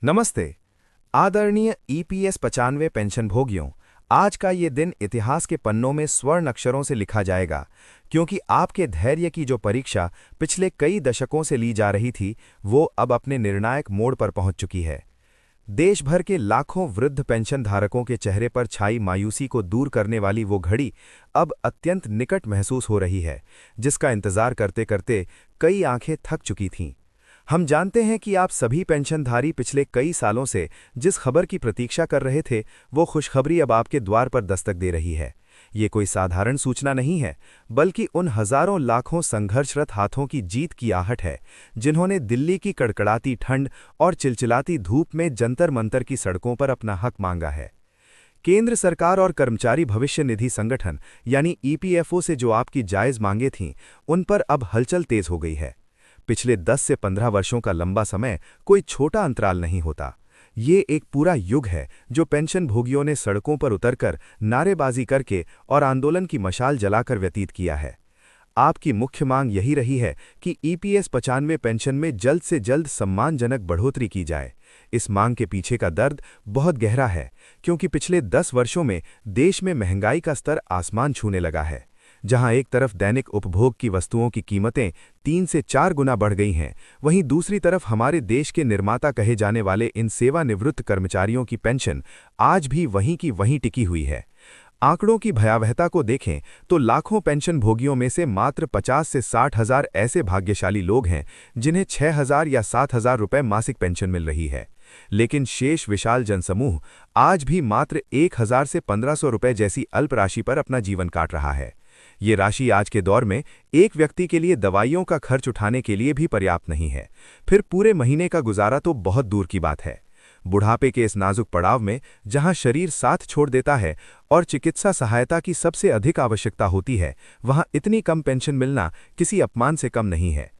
नमस्ते। आदरणीय ईपीएस 95 पेंशनभोगियों, आज का ये दिन इतिहास के पन्नों में स्वर्ण अक्षरों से लिखा जाएगा, क्योंकि आपके धैर्य की जो परीक्षा पिछले कई दशकों से ली जा रही थी, वो अब अपने निर्णायक मोड़ पर पहुंच चुकी है। देश भर के लाखों वृद्ध पेंशन धारकों के चेहरे पर छाई मायूसी को दूर करने वाली वो घड़ी अब अत्यंत निकट महसूस हो रही है, जिसका इंतजार करते करते कई आंखें थक चुकी थीं। हम जानते हैं कि आप सभी पेंशनधारी पिछले कई सालों से जिस खबर की प्रतीक्षा कर रहे थे, वो खुशखबरी अब आपके द्वार पर दस्तक दे रही है। ये कोई साधारण सूचना नहीं है, बल्कि उन हजारों लाखों संघर्षरत हाथों की जीत की आहट है, जिन्होंने दिल्ली की कड़कड़ाती ठंड और चिलचिलाती धूप में जंतर मंतर की सड़कों पर अपना हक मांगा है। केंद्र सरकार और कर्मचारी भविष्य निधि संगठन यानी ईपीएफओ से जो आपकी जायज़ मांगे थीं, उन पर अब हलचल तेज हो गई है। पिछले 10 से 15 वर्षों का लंबा समय कोई छोटा अंतराल नहीं होता। ये एक पूरा युग है जो पेंशन भोगियों ने सड़कों पर उतरकर नारेबाजी करके और आंदोलन की मशाल जलाकर व्यतीत किया है। आपकी मुख्य मांग यही रही है कि ईपीएस 95 पेंशन में जल्द से जल्द सम्मानजनक बढ़ोतरी की जाए। इस मांग के पीछे का दर्द बहुत गहरा है, क्योंकि पिछले 10 वर्षों में देश में महंगाई का स्तर आसमान छूने लगा है। जहां एक तरफ दैनिक उपभोग की वस्तुओं की कीमतें 3 से 4 गुना बढ़ गई हैं, वहीं दूसरी तरफ हमारे देश के निर्माता कहे जाने वाले इन सेवानिवृत्त कर्मचारियों की पेंशन आज भी वहीं की वहीं टिकी हुई है। आंकड़ों की भयावहता को देखें तो लाखों पेंशन भोगियों में से मात्र 50 से 60 हजार ऐसे भाग्यशाली लोग हैं जिन्हें 6,000 या 7,000 रुपये मासिक पेंशन मिल रही है। लेकिन शेष विशाल जनसमूह आज भी मात्र 1,000 से 1,500 रुपये जैसी अल्प राशि पर अपना जीवन काट रहा है। ये राशि आज के दौर में एक व्यक्ति के लिए दवाइयों का खर्च उठाने के लिए भी पर्याप्त नहीं है, फिर पूरे महीने का गुजारा तो बहुत दूर की बात है। बुढ़ापे के इस नाजुक पड़ाव में जहां शरीर साथ छोड़ देता है और चिकित्सा सहायता की सबसे अधिक आवश्यकता होती है, वहां इतनी कम पेंशन मिलना किसी अपमान से कम नहीं है।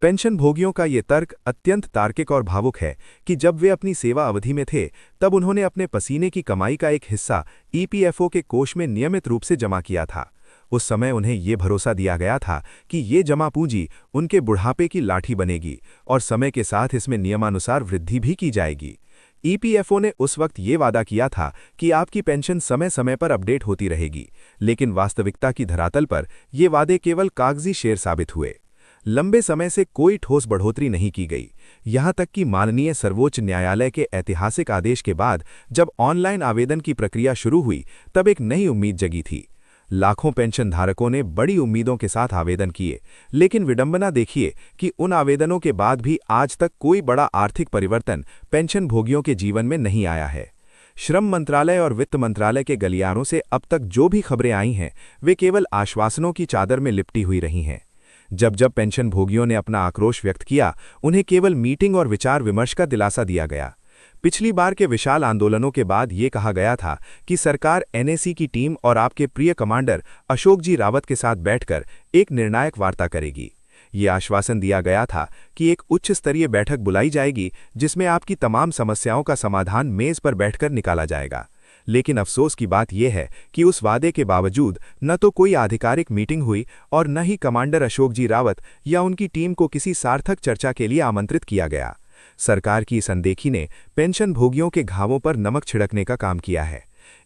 पेंशन भोगियों का ये तर्क अत्यंत तार्किक और भावुक है कि जब वे अपनी सेवा अवधि में थे, तब उन्होंने अपने पसीने की कमाई का एक हिस्सा ईपीएफओ के कोष में नियमित रूप से जमा किया था। उस समय उन्हें ये भरोसा दिया गया था कि ये जमा पूंजी उनके बुढ़ापे की लाठी बनेगी और समय के साथ इसमें नियमानुसार वृद्धि भी की जाएगी। ईपीएफओ ने उस वक्त ये वादा किया था कि आपकी पेंशन समय समय पर अपडेट होती रहेगी, लेकिन वास्तविकता की धरातल पर ये वादे केवल कागजी शेर साबित हुए। लंबे समय से कोई ठोस बढ़ोतरी नहीं की गई, यहां तक कि माननीय सर्वोच्च न्यायालय के ऐतिहासिक आदेश के बाद जब ऑनलाइन आवेदन की प्रक्रिया शुरू हुई, तब एक नई उम्मीद जगी थी। लाखों पेंशन धारकों ने बड़ी उम्मीदों के साथ आवेदन किए, लेकिन विडंबना देखिए कि उन आवेदनों के बाद भी आज तक कोई बड़ा आर्थिक परिवर्तन पेंशन भोगियों के जीवन में नहीं आया है। श्रम मंत्रालय और वित्त मंत्रालय के गलियारों से अब तक जो भी खबरें आई हैं, वे केवल आश्वासनों की चादर में लिपटी हुई रही हैं। जब जब पेंशन भोगियों ने अपना आक्रोश व्यक्त किया, उन्हें केवल मीटिंग और विचार विमर्श का दिलासा दिया गया। पिछली बार के विशाल आंदोलनों के बाद ये कहा गया था कि सरकार एनएसी की टीम और आपके प्रिय कमांडर अशोक जी रावत के साथ बैठकर एक निर्णायक वार्ता करेगी। ये आश्वासन दिया गया था कि एक उच्च स्तरीय बैठक बुलाई जाएगी जिसमें आपकी तमाम समस्याओं का समाधान मेज पर बैठकर निकाला जाएगा। लेकिन अफसोस की बात यह है कि उस वादे के बावजूद न तो कोई आधिकारिक मीटिंग हुई और न ही कमांडर अशोक जी रावत या उनकी टीम को किसी सार्थक चर्चा के लिए आमंत्रित किया गया। सरकार की इस अनदेखी ने पेंशन भोगियों के घावों पर नमक छिड़कने का काम किया है।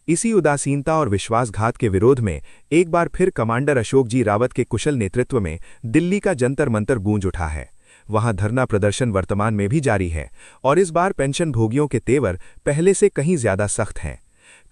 इसी उदासीनता और विश्वासघात के विरोध में एक बार फिर कमांडर अशोक जी रावत के कुशल नेतृत्व में दिल्ली का जंतर मंतर गूंज उठा है। वहां धरना प्रदर्शन वर्तमान में भी जारी है और इस बार पेंशन भोगियों के तेवर पहले से कहीं ज्यादा सख्त हैं।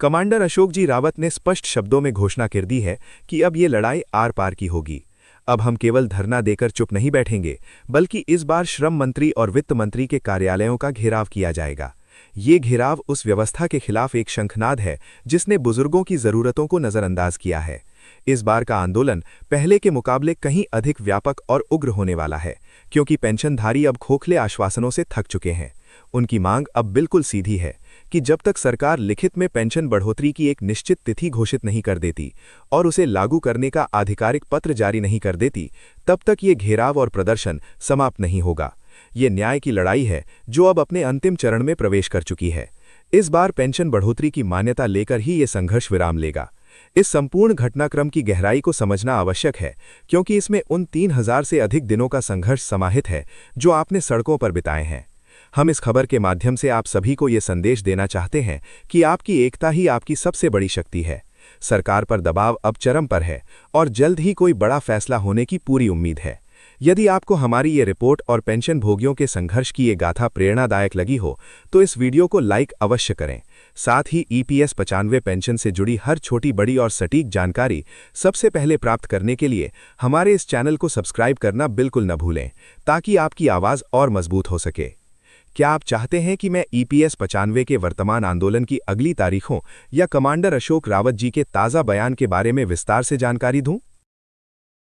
कमांडर अशोक जी रावत ने स्पष्ट शब्दों में घोषणा कर दी है कि अब ये लड़ाई आर पार की होगी। अब हम केवल धरना देकर चुप नहीं बैठेंगे, बल्कि इस बार श्रम मंत्री और वित्त मंत्री के कार्यालयों का घेराव किया जाएगा। ये घेराव उस व्यवस्था के खिलाफ एक शंखनाद है जिसने बुजुर्गों की जरूरतों को नजरअंदाज किया है। इस बार का आंदोलन पहले के मुकाबले कहीं अधिक व्यापक और उग्र होने वाला है, क्योंकि पेंशनधारी अब खोखले आश्वासनों से थक चुके हैं। उनकी मांग अब बिल्कुल सीधी है कि जब तक सरकार लिखित में पेंशन बढ़ोतरी की एक निश्चित तिथि घोषित नहीं कर देती और उसे लागू करने का आधिकारिक पत्र जारी नहीं कर देती, तब तक ये घेराव और प्रदर्शन समाप्त नहीं होगा। ये न्याय की लड़ाई है जो अब अपने अंतिम चरण में प्रवेश कर चुकी है। इस बार पेंशन बढ़ोतरी की मान्यता लेकर ही ये संघर्ष विराम लेगा। इस संपूर्ण घटनाक्रम की गहराई को समझना आवश्यक है, क्योंकि इसमें उन 3,000 से अधिक दिनों का संघर्ष समाहित है जो आपने सड़कों पर बिताए हैं। हम इस खबर के माध्यम से आप सभी को ये संदेश देना चाहते हैं कि आपकी एकता ही आपकी सबसे बड़ी शक्ति है। सरकार पर दबाव अब चरम पर है और जल्द ही कोई बड़ा फैसला होने की पूरी उम्मीद है। यदि आपको हमारी ये रिपोर्ट और पेंशन भोगियों के संघर्ष की ये गाथा प्रेरणादायक लगी हो तो इस वीडियो को लाइक अवश्य करें। साथ ही EPS 95 पेंशन से जुड़ी हर छोटी बड़ी और सटीक जानकारी सबसे पहले प्राप्त करने के लिए हमारे इस चैनल को सब्सक्राइब करना बिल्कुल न भूलें, ताकि आपकी आवाज़ और मजबूत हो सके। क्या आप चाहते हैं कि मैं EPS 95 के वर्तमान आंदोलन की अगली तारीखों या कमांडर अशोक रावत जी के ताज़ा बयान के बारे में विस्तार से जानकारी दूं?